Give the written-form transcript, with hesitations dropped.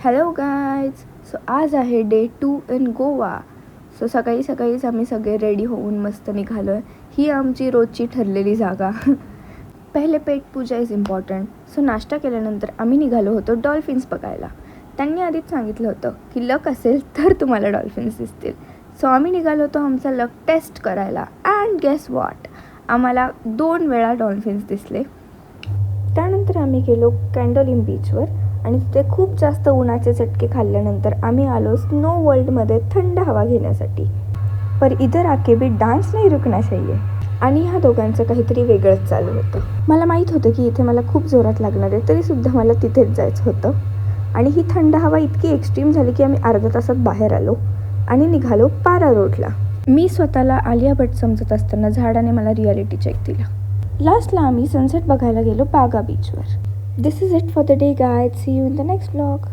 Hello guys. So आज आहे day 2 in Goa. So सकाळीच आम्ही सगळे रेडी होऊन मस्त निघालो आहे. ही आमची रोजची ठरलेली जागा. पहिले पेट पूजा इज इम्पॉर्टंट. सो नाश्ता केल्यानंतर आम्ही निघालो होतो डॉल्फिन्स बघायला. त्यांनी आधीच सांगितलं होतं की लक असेल तर तुम्हाला डॉल्फिन्स दिसतील. सो आम्ही निघालो होतो आमचा लक टेस्ट करायला. अँड गेस वॉट, आम्हाला 2 वेळा डॉल्फिन्स दिसले. त्यानंतर आम्ही गेलो कॅन्डोलिम बीचवर आणि तिथे खूप जास्त उन्हाचे चटके खाल्ल्यानंतर आम्ही आलो स्नो वर्ल्डमध्ये थंड हवा घेण्यासाठी. पर इधर आके भी डान्स नाही रुकना चाहिए. आणि ह्या दोघांचं काहीतरी वेगळंच चालू होतं. मला माहीत होतं की इथे मला खूप जोरात लागणार आहे, तरीसुद्धा मला तिथेच जायचं होतं. आणि ही थंड हवा इतकी एक्स्ट्रीम झाली की आम्ही अर्ध्या तासात बाहेर आलो आणि निघालो पारा रोडला. मी स्वतःला आलिया भट समजत असताना झाडाने मला रियालिटी चेक दिला. लास्टला आम्ही सनसेट बघायला गेलो बागा बीचवर. This is it for the day guys. See you in the next vlog.